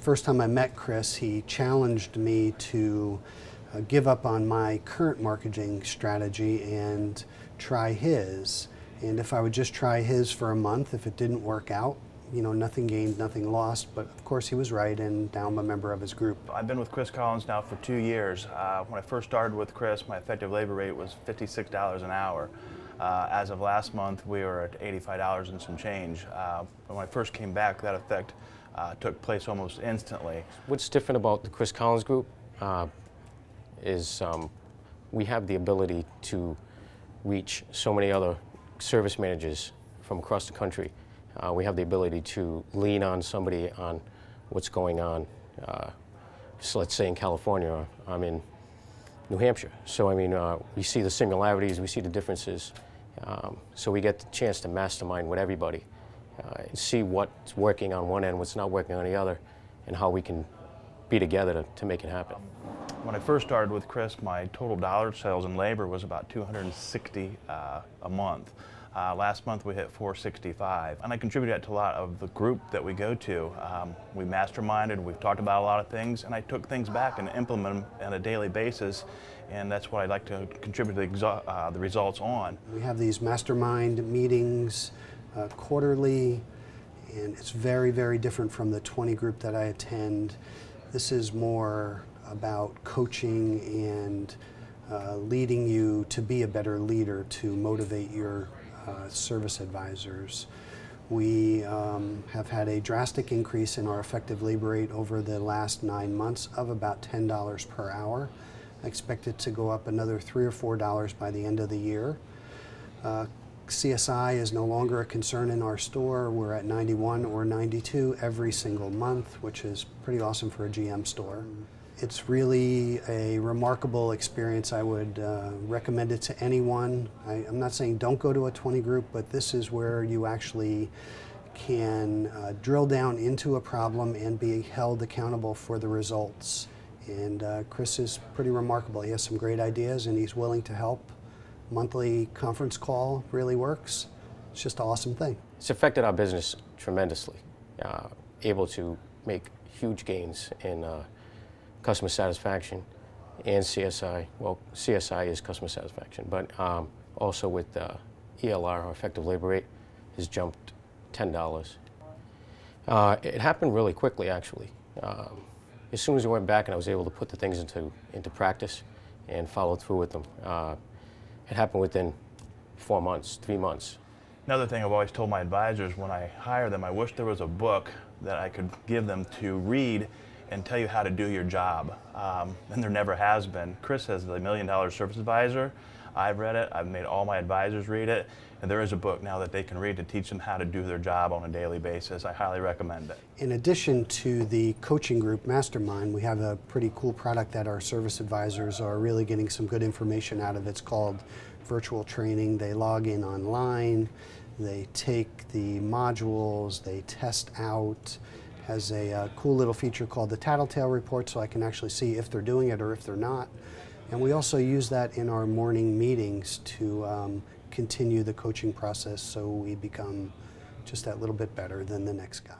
first time I met Chris, he challenged me to give up on my current marketing strategy and try his. And if I would just try his for a month, if it didn't work out, you know, nothing gained, nothing lost. But of course he was right, and now I'm a member of his group. I've been with Chris Collins now for 2 years. When I first started with Chris, my effective labor rate was $56 an hour. As of last month, we were at $85 and some change. When I first came back, that effect took place almost instantly. What's different about the Chris Collins group is we have the ability to reach so many other service managers from across the country. We have the ability to lean on somebody on what's going on. So let's say in California, I'm in New Hampshire. So I mean, we see the similarities, we see the differences. So we get the chance to mastermind with everybody, see what's working on one end, what's not working on the other, and how we can be together to make it happen. When I first started with Chris, my total dollar sales and labor was about $260 a month. Last month we hit $465, and I contributed that to a lot of the group that we go to. We masterminded, we've talked about a lot of things, and I took things back and implemented them on a daily basis, and that's what I'd like to contribute the results on. We have these mastermind meetings quarterly, and it's very, very different from the 20 group that I attend. This is more about coaching and leading you to be a better leader, to motivate your service advisors. We have had a drastic increase in our effective labor rate over the last 9 months of about $10 per hour. I expect it to go up another $3 or $4 by the end of the year. CSI is no longer a concern in our store. We're at 91 or 92 every single month, which is pretty awesome for a GM store. It's really a remarkable experience. I would recommend it to anyone. I'm not saying don't go to a 20 group, but this is where you actually can drill down into a problem and be held accountable for the results. And Chris is pretty remarkable. He has some great ideas and he's willing to help. Monthly conference call really works. It's just an awesome thing. It's affected our business tremendously. Able to make huge gains in customer satisfaction and CSI. Well, CSI is customer satisfaction, but also with ELR, our effective labor rate, has jumped $10. It happened really quickly, actually. As soon as I went back and I was able to put the things into practice and follow through with them, it happened within 4 months, 3 months. Another thing I've always told my advisors when I hire them, I wish there was a book that I could give them to read and tell you how to do your job, and there never has been. Chris has the $1 Million Service Advisor. I've read it, I've made all my advisors read it, and there is a book now that they can read to teach them how to do their job on a daily basis. I highly recommend it. In addition to the coaching group Mastermind, we have a pretty cool product that our service advisors are really getting some good information out of. It's called virtual training. They log in online, they take the modules, they test out. Has a cool little feature called the Tattletale Report, so I can actually see if they're doing it or if they're not. And we also use that in our morning meetings to continue the coaching process so we become just that little bit better than the next guy.